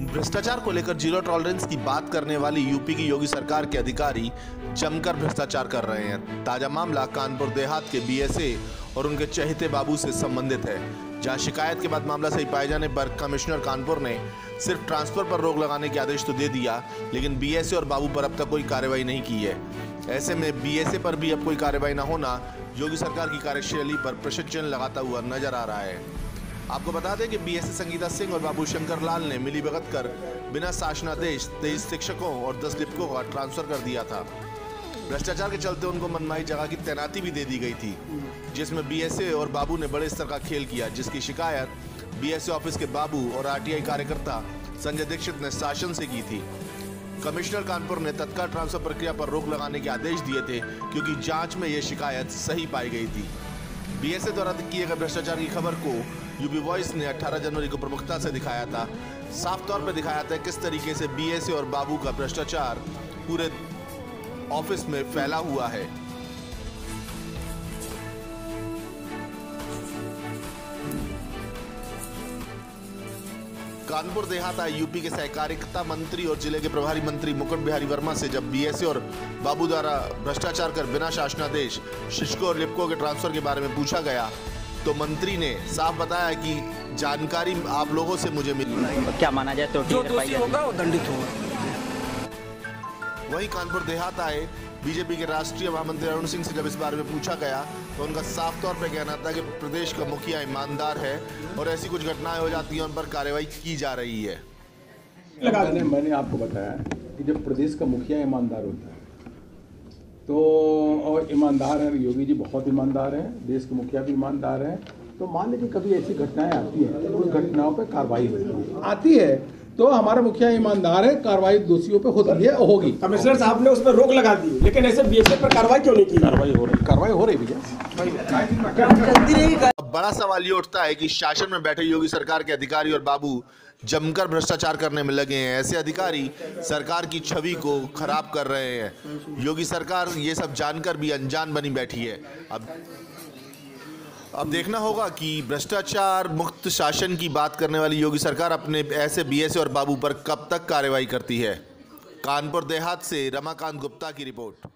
भ्रष्टाचार को लेकर जीरो टॉलरेंस की बात करने वाली यूपी की योगी सरकार के अधिकारी जमकर भ्रष्टाचार कर रहे हैं। ताजा मामला कानपुर देहात के बीएसए और उनके चहेते बाबू से संबंधित है, जहां शिकायत के बाद मामला सही पाए जाने पर कमिश्नर कानपुर ने सिर्फ ट्रांसफर पर रोक लगाने के आदेश तो दे दिया, लेकिन बीएसए और बाबू पर अब तक कोई कार्रवाई नहीं की है। ऐसे में बीएसए पर भी अब कोई कार्रवाई न होना योगी सरकार की कार्यशैली पर प्रश्न चिन्ह लगाता हुआ नजर आ रहा है। आपको बता दें कि बीएसए संगीता सिंह और बाबू शंकर लाल ने मिलीभगत कर बिना शासनादेश 23 शिक्षकों और 10 लिपिकों का ट्रांसफर कर दिया था। भ्रष्टाचार के चलते उनको मनमानी जगह की तैनाती भी दे दी गई थी, जिसमें बीएसए और बाबू ने बड़े स्तर का खेल किया, जिसकी शिकायत बीएसए ऑफिस के बाबू और आरटीआई कार्यकर्ता संजय दीक्षित ने शासन से की थी। कमिश्नर कानपुर ने तत्काल ट्रांसफर प्रक्रिया पर रोक लगाने के आदेश दिए थे, क्योंकि जांच में यह शिकायत सही पाई गई थी। बीएसए द्वारा किए गए भ्रष्टाचार की खबर को यूपी वॉइस ने 18 जनवरी को प्रमुखता से दिखाया था। साफ तौर पर दिखाया था किस तरीके से बीएसए और बाबू का भ्रष्टाचार पूरे ऑफिस में फैला हुआ है। कानपुर देहात आए यूपी के सहकारिता मंत्री और जिले के प्रभारी मंत्री मुकुट बिहारी वर्मा से जब बीएसए और बाबू द्वारा भ्रष्टाचार कर बिना शासनादेश शिक्षकों और लिपिकों के ट्रांसफर के बारे में पूछा गया, तो मंत्री ने साफ बताया कि जानकारी आप लोगों से मुझे मिली। क्या माना जाए तो जो दोषी होगा वो दंडित होगा। वहीं कानपुर देहात आए बीजेपी के राष्ट्रीय महामंत्री अरुण सिंह से जब इस बारे में पूछा गया, तो उनका साफ तौर पर कहना था कि प्रदेश का मुखिया ईमानदार है और ऐसी कुछ घटनाएं हो जाती हैं उन पर कार्रवाई की जा रही है। मैंने आपको बताया कि जब प्रदेश का मुखिया ईमानदार होता है तो, और ईमानदार है, योगी जी बहुत ईमानदार हैं, देश के मुखिया भी ईमानदार हैं, तो मान लीजिए कभी ऐसी घटनाएं आती हैं तो उन घटनाओं पर कार्रवाई आती है तो हमारा मुखिया ईमानदार है, कार्रवाई दोषियों पे होती है, होगी। कमिश्नर साहब ने उस पर रोक लगा दी, लेकिन ऐसे बीएसए पर कार्रवाई क्यों नहीं की? कार्रवाई हो रही भैया। बड़ा सवाल ये उठता है कि शासन में बैठे योगी सरकार के अधिकारी और बाबू जमकर भ्रष्टाचार करने में लगे हैं। ऐसे अधिकारी सरकार की छवि को खराब कर रहे हैं। योगी सरकार ये सब जानकर भी अनजान बनी बैठी है। अब देखना होगा कि भ्रष्टाचार मुक्त शासन की बात करने वाली योगी सरकार अपने ऐसे बीएसए और बाबू पर कब तक कार्रवाई करती है। कानपुर देहात से रमाकांत गुप्ता की रिपोर्ट।